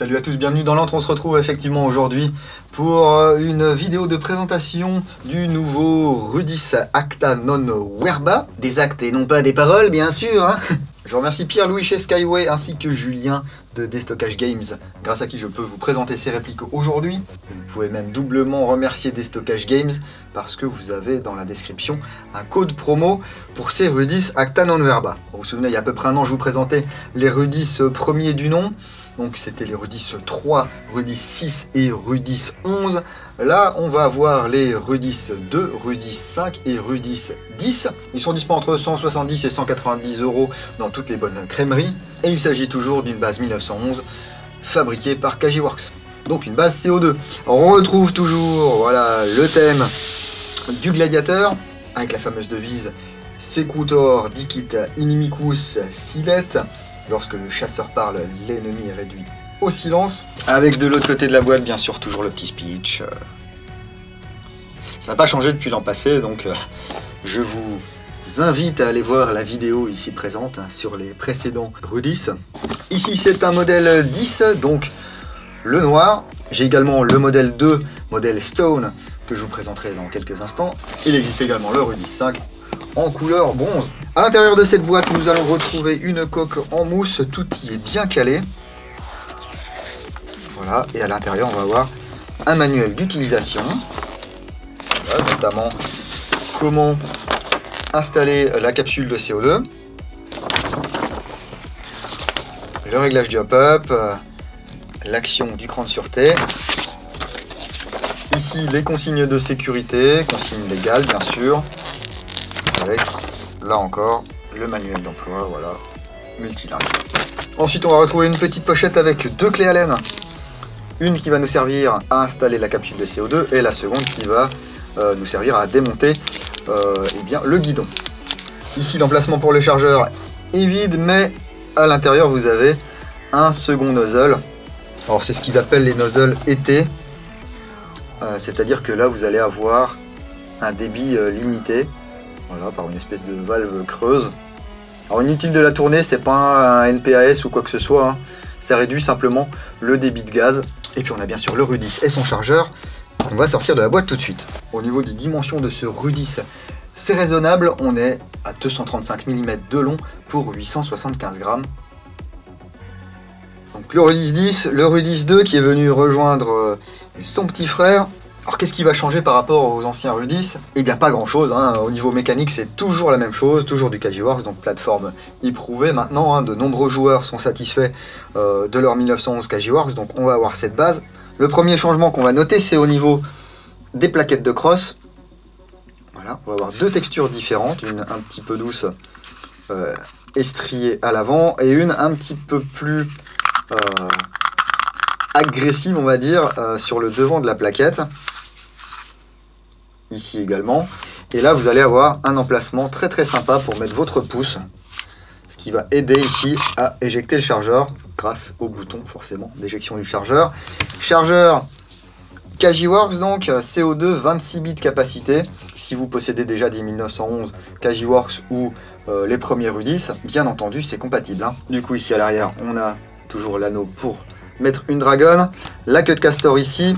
Salut à tous, bienvenue dans l'Antre. On se retrouve effectivement aujourd'hui pour une vidéo de présentation du nouveau Rudis Acta Non Verba. Des actes et non pas des paroles, bien sûr. Hein. Je remercie Pierre-Louis chez Skyway ainsi que Julien de Destockage Games, grâce à qui je peux vous présenter ces répliques aujourd'hui. Vous pouvez même doublement remercier Destockage Games parce que vous avez dans la description un code promo pour ces Rudis Acta Non Verba. Vous vous souvenez, il y a à peu près un an, je vous présentais les Rudis premiers du nom. Donc c'était les Rudis 3, Rudis 6 et Rudis 11. Là, on va avoir les Rudis 2, Rudis 5 et Rudis 10. Ils sont disponibles entre 170 et 190 € dans toutes les bonnes crèmeries. Et il s'agit toujours d'une base 1911 fabriquée par Kajiworks. Donc une base CO2. On retrouve toujours voilà, le thème du gladiateur avec la fameuse devise Secutor dicit inimicus silet. Lorsque le chasseur parle, l'ennemi est réduit au silence. Avec de l'autre côté de la boîte, bien sûr, toujours le petit speech. Ça n'a pas changé depuis l'an passé, donc je vous invite à aller voir la vidéo ici présente sur les précédents Rudis. Ici, c'est un modèle 10, donc le noir. J'ai également le modèle 2, modèle Stone, que je vous présenterai dans quelques instants. Il existe également le Rudis 5. En couleur bronze. À l'intérieur de cette boîte, nous allons retrouver une coque en mousse. Tout y est bien calé. Voilà. Et à l'intérieur, on va avoir un manuel d'utilisation. Voilà, notamment comment installer la capsule de CO2. Le réglage du hop-up. L'action du cran de sûreté. Ici, les consignes de sécurité. Consignes légales, bien sûr. Avec, là encore, le manuel d'emploi, voilà, multilingue. Ensuite, on va retrouver une petite pochette avec deux clés Allen. Une qui va nous servir à installer la capsule de CO2 et la seconde qui va nous servir à démonter eh bien, le guidon. Ici, l'emplacement pour le chargeur est vide, mais à l'intérieur, vous avez un second nozzle. Alors, c'est ce qu'ils appellent les nozzles été. C'est-à-dire que là, vous allez avoir un débit limité. Voilà, par une espèce de valve creuse. Alors inutile de la tourner, c'est pas un NPAS ou quoi que ce soit, hein. Ça réduit simplement le débit de gaz. Et puis on a bien sûr le Rudis et son chargeur qu'on va sortir de la boîte tout de suite. Au niveau des dimensions de ce Rudis, c'est raisonnable, on est à 235 mm de long pour 875 grammes. Donc le Rudis 10, le Rudis 2 qui est venu rejoindre son petit frère. Alors qu'est-ce qui va changer par rapport aux anciens Rudis? Eh bien pas grand chose, hein. Au niveau mécanique c'est toujours la même chose, toujours du Kajiworks, donc plateforme éprouvée maintenant, hein. De nombreux joueurs sont satisfaits de leur 1911 Kajiworks, donc on va avoir cette base. Le premier changement qu'on va noter c'est au niveau des plaquettes de crosse. Voilà, on va avoir deux textures différentes, une un petit peu douce estriée à l'avant et une un petit peu plus agressive on va dire sur le devant de la plaquette. Ici également, et là vous allez avoir un emplacement très très sympa pour mettre votre pouce, ce qui va aider ici à éjecter le chargeur grâce au bouton forcément d'éjection du chargeur. Chargeur Kajiworks donc, CO2 26 bits capacité. Si vous possédez déjà des 1911 Kajiworks ou les premiers Rudis, bien entendu c'est compatible, hein. Du coup ici à l'arrière on a toujours l'anneau pour mettre une dragonne, la queue de castor ici,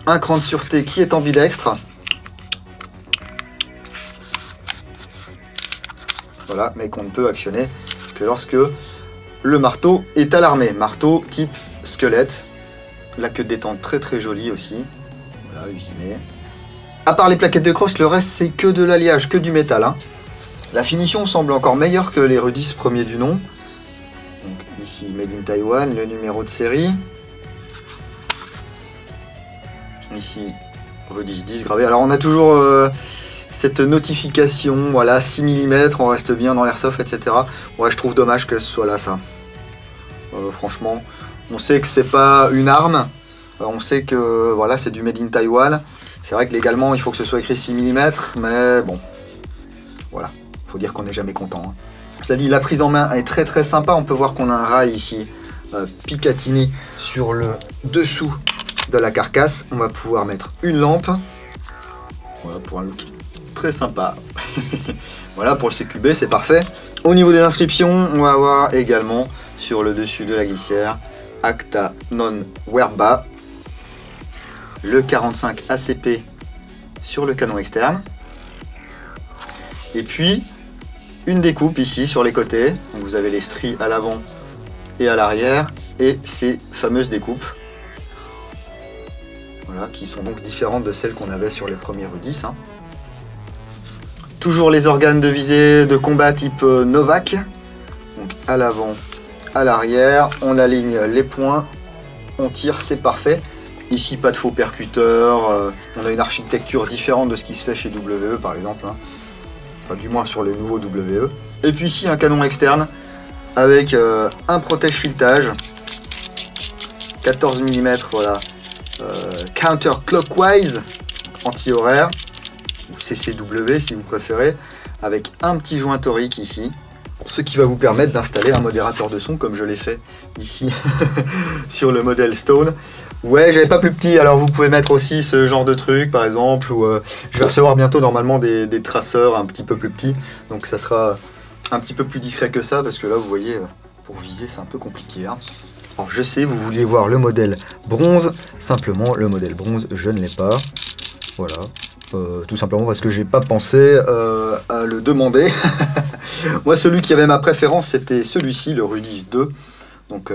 un cran de sûreté qui est ambidextre. Voilà, mais qu'on ne peut actionner que lorsque le marteau est alarmé. Marteau type squelette. La queue de détente très très jolie aussi. Voilà, usinée. À part les plaquettes de crosse, le reste c'est que de l'alliage, que du métal, hein. La finition semble encore meilleure que les Rudis premiers du nom. Donc ici, Made in Taiwan, le numéro de série. Ici, Rudis 10 gravé. Alors on a toujours cette notification, voilà, 6 mm, on reste bien dans l'airsoft, etc. Ouais, je trouve dommage que ce soit là, ça. Franchement, on sait que c'est pas une arme. On sait que voilà, c'est du Made in Taiwan. C'est vrai que légalement, il faut que ce soit écrit 6 mm, mais bon, voilà, faut dire qu'on n'est jamais content, hein. Ça dit, la prise en main est très très sympa. On peut voir qu'on a un rail ici, Picatinny, sur le dessous de la carcasse. On va pouvoir mettre une lampe. Voilà, pour un look très sympa. Voilà, pour le CQB, c'est parfait. Au niveau des inscriptions, on va avoir également sur le dessus de la glissière Acta non Werba, le 45 ACP sur le canon externe, et puis une découpe ici sur les côtés. Donc vous avez les stries à l'avant et à l'arrière, et ces fameuses découpes, voilà, qui sont donc différentes de celles qu'on avait sur les premiers Rudis. Toujours les organes de visée de combat type Novak, donc à l'avant, à l'arrière, on aligne les points, on tire, c'est parfait. Ici pas de faux percuteurs, on a une architecture différente de ce qui se fait chez WE par exemple, enfin, du moins sur les nouveaux WE. Et puis ici un canon externe avec un protège-filetage, 14 mm, voilà, counterclockwise, anti-horaire, ou CCW si vous préférez, avec un petit joint torique ici, ce qui va vous permettre d'installer un modérateur de son comme je l'ai fait ici sur le modèle Stone. Ouais, j'avais pas plus petit, alors vous pouvez mettre aussi ce genre de truc par exemple, ou je vais recevoir bientôt normalement des traceurs un petit peu plus petits, donc ça sera un petit peu plus discret que ça, parce que là vous voyez, pour viser c'est un peu compliqué. Alors je sais, vous vouliez voir le modèle bronze, simplement le modèle bronze je ne l'ai pas, voilà. Tout simplement parce que j'ai pas pensé à le demander. Moi celui qui avait ma préférence c'était celui-ci, le Rudis 2, donc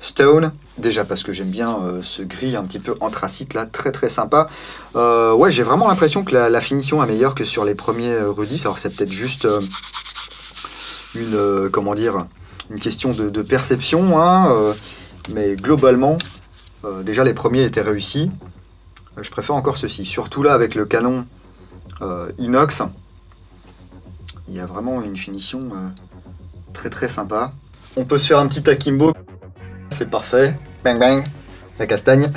Stone, déjà parce que j'aime bien ce gris un petit peu anthracite là, très très sympa. Ouais, j'ai vraiment l'impression que la finition est meilleure que sur les premiers Rudis. Alors c'est peut-être juste comment dire, une question de perception, mais globalement déjà les premiers étaient réussis. Je préfère encore ceci, surtout là avec le canon inox, il y a vraiment une finition très très sympa. On peut se faire un petit akimbo, c'est parfait, bang bang, la castagne.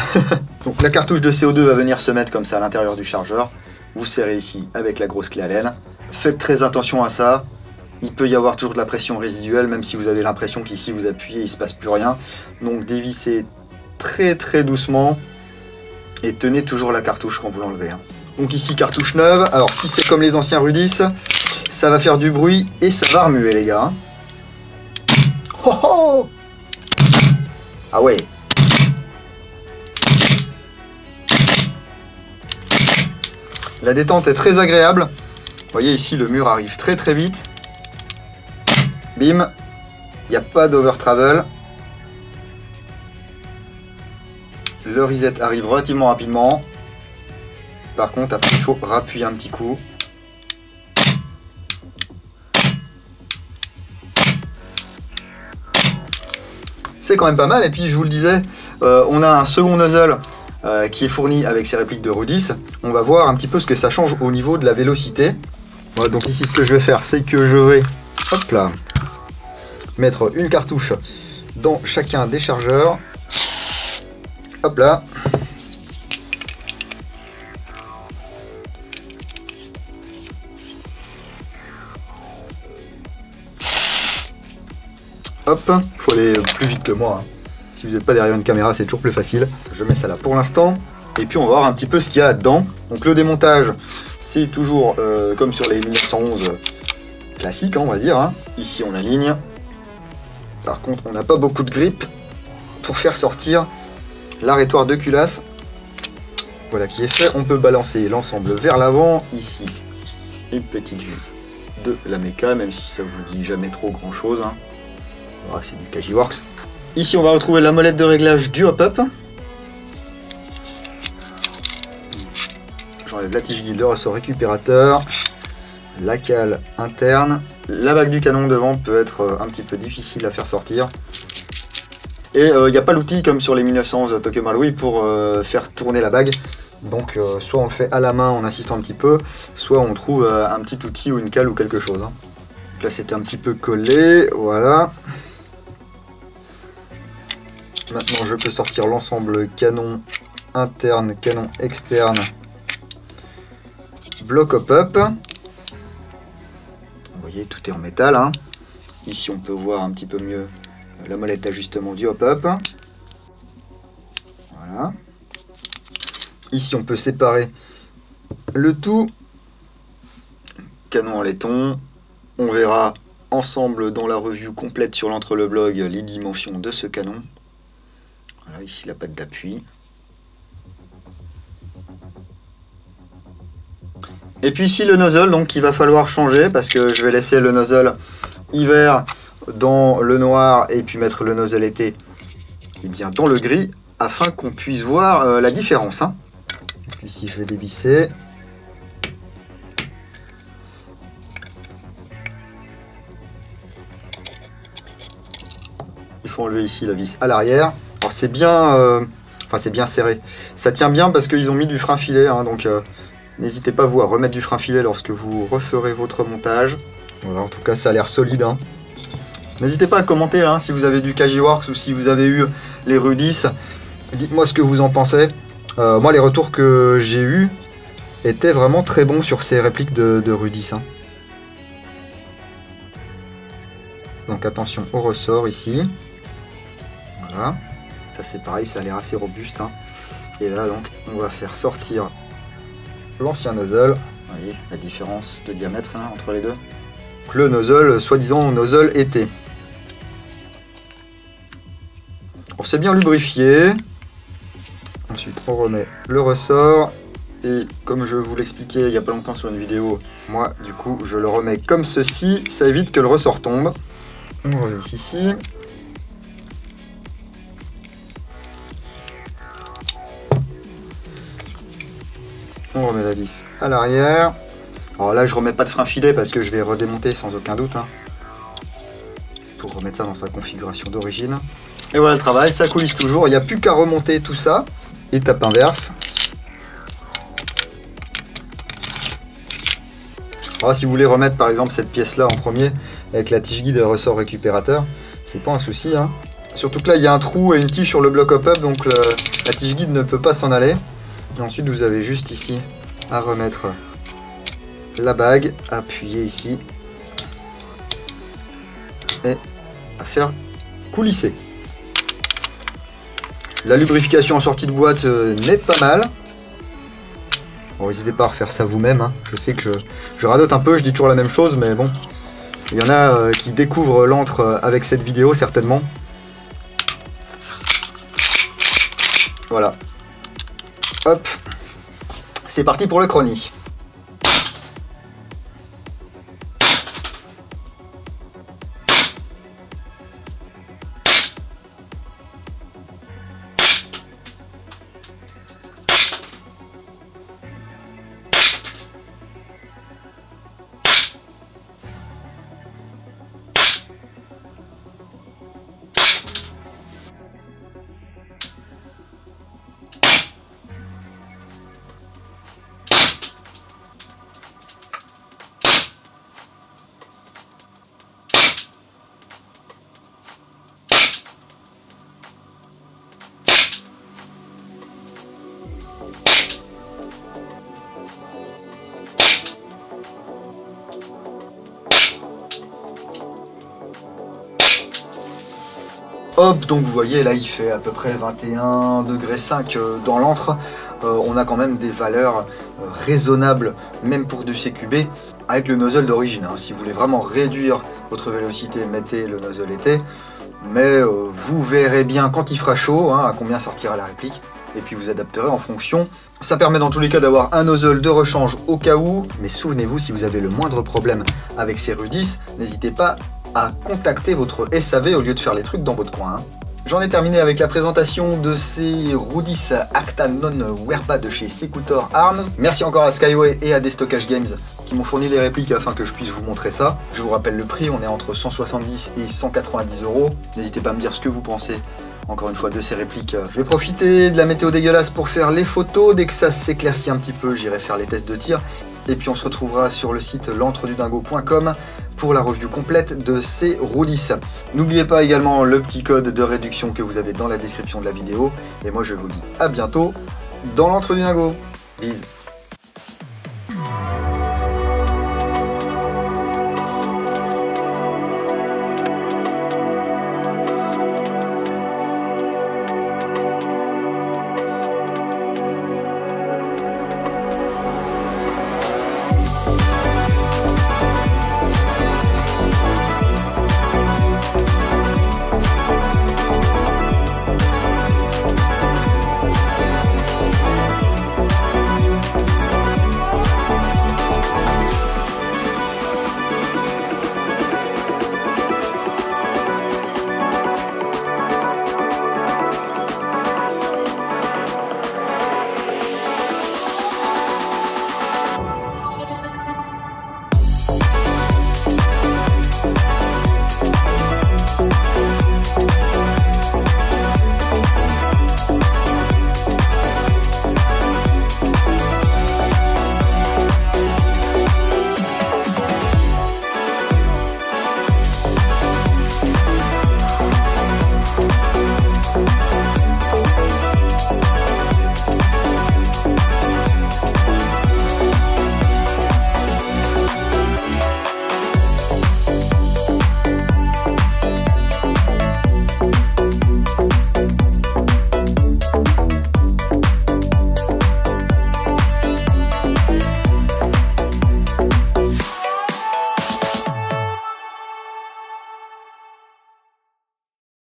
Donc la cartouche de CO2 va venir se mettre comme ça à l'intérieur du chargeur, vous serrez ici avec la grosse clé Allen. Faites très attention à ça, il peut y avoir toujours de la pression résiduelle, même si vous avez l'impression qu'ici vous appuyez, il ne se passe plus rien. Donc dévissez très très doucement. Et tenez toujours la cartouche quand vous l'enlevez. Donc ici cartouche neuve. Alors si c'est comme les anciens Rudis, ça va faire du bruit et ça va remuer les gars. Oh oh, ah ouais. La détente est très agréable. Vous voyez ici le mur arrive très très vite. Bim. Il n'y a pas d'over travel. Le reset arrive relativement rapidement. Par contre, après, il faut rappuyer un petit coup. C'est quand même pas mal. Et puis, je vous le disais, on a un second nozzle qui est fourni avec ces répliques de Rudis. On va voir un petit peu ce que ça change au niveau de la vélocité. Voilà, donc ici, ce que je vais faire, c'est que je vais, hop là, mettre une cartouche dans chacun des chargeurs. Hop là. Hop, faut aller plus vite que moi. Si vous n'êtes pas derrière une caméra, c'est toujours plus facile. Je mets ça là pour l'instant. Et puis on va voir un petit peu ce qu'il y a là-dedans. Donc le démontage, c'est toujours comme sur les 1911 classiques, on va dire. Ici on aligne. Par contre, on n'a pas beaucoup de grip pour faire sortir l'arrêtoire de culasse. Voilà qui est fait. On peut balancer l'ensemble vers l'avant. Ici, une petite vue de la méca, même si ça vous dit jamais trop grand chose. Voilà, c'est du Kajiworks. Ici, on va retrouver la molette de réglage du hop-up. J'enlève la tige guide, le ressort récupérateur, la cale interne. La bague du canon devant peut être un petit peu difficile à faire sortir. Et il n'y a pas l'outil comme sur les 1911 Tokyo Marui pour faire tourner la bague. Donc soit on le fait à la main en insistant un petit peu, soit on trouve un petit outil ou une cale ou quelque chose. Donc là c'était un petit peu collé, voilà. Maintenant je peux sortir l'ensemble canon interne, canon externe, bloc hop-up. Vous voyez, tout est en métal. Ici on peut voir un petit peu mieux la molette d'ajustement du hop-up. Voilà. Ici on peut séparer le tout. Canon en laiton. On verra ensemble dans la review complète sur l'entre-le-blog les dimensions de ce canon. Voilà, ici la patte d'appui. Et puis ici le nozzle, donc il va falloir changer parce que je vais laisser le nozzle hiver dans le noir et puis mettre le nozzle été bien dans le gris afin qu'on puisse voir la différence. Hein. Ici je vais dévisser. Il faut enlever ici la vis à l'arrière. Alors c'est bien, c'est bien serré. Ça tient bien parce qu'ils ont mis du frein filet, hein, donc n'hésitez pas vous à remettre du frein filet lorsque vous referez votre montage. Voilà, en tout cas ça a l'air solide. Hein. N'hésitez pas à commenter hein, si vous avez du Kajiworks ou si vous avez eu les Rudis. Dites-moi ce que vous en pensez. Moi les retours que j'ai eus étaient vraiment très bons sur ces répliques de Rudis. Hein. Donc attention au ressort ici. Voilà. Ça c'est pareil, ça a l'air assez robuste. Hein. Et là donc on va faire sortir l'ancien nozzle. Vous voyez la différence de diamètre hein, entre les deux. Le nozzle, soi-disant nozzle été. On s'est bien lubrifié. Ensuite on remet le ressort. Et comme je vous l'expliquais il n'y a pas longtemps sur une vidéo, moi du coup je le remets comme ceci. Ça évite que le ressort tombe. On revisse ici. On remet la vis à l'arrière. Alors là, je remets pas de frein filet parce que je vais redémonter sans aucun doute. Hein, pour remettre ça dans sa configuration d'origine. Et voilà le travail, ça coulisse toujours. Il n'y a plus qu'à remonter tout ça. Étape inverse. Alors, si vous voulez remettre par exemple cette pièce-là en premier, avec la tige guide et le ressort récupérateur, c'est pas un souci. Hein. Surtout que là, il y a un trou et une tige sur le bloc hop-up, donc la tige guide ne peut pas s'en aller. Et ensuite, vous avez juste ici à remettre la bague, appuyer ici et à faire coulisser. La lubrification en sortie de boîte n'est pas mal. Bon, n'hésitez pas à refaire ça vous-même. Hein. Je sais que je radote un peu, je dis toujours la même chose, mais bon. Il y en a qui découvrent l'antre avec cette vidéo, certainement. Voilà. Hop. C'est parti pour le chrony. Hop, donc vous voyez là il fait à peu près 21,5 degrés dans l'antre. On a quand même des valeurs raisonnables même pour du CQB avec le nozzle d'origine. Hein. Si vous voulez vraiment réduire votre vélocité, mettez le nozzle été. Mais vous verrez bien quand il fera chaud hein, à combien sortira la réplique. Et puis vous adapterez en fonction. Ça permet dans tous les cas d'avoir un nozzle de rechange au cas où. Mais souvenez-vous, si vous avez le moindre problème avec ces Rudis, n'hésitez pas à contacter votre SAV au lieu de faire les trucs dans votre coin. Hein. J'en ai terminé avec la présentation de ces Rudis Acta Non Werba de chez Secutor Arms. Merci encore à Skyway et à Destockage Games qui m'ont fourni les répliques afin que je puisse vous montrer ça. Je vous rappelle le prix, on est entre 170 et 190 €. N'hésitez pas à me dire ce que vous pensez, encore une fois, de ces répliques. Je vais profiter de la météo dégueulasse pour faire les photos. Dès que ça s'éclaircit un petit peu, j'irai faire les tests de tir. Et puis on se retrouvera sur le site l'entredudingo.com pour la review complète de ces Rudis. N'oubliez pas également le petit code de réduction que vous avez dans la description de la vidéo. Et moi je vous dis à bientôt dans l'Entre du Dingo. Bisous.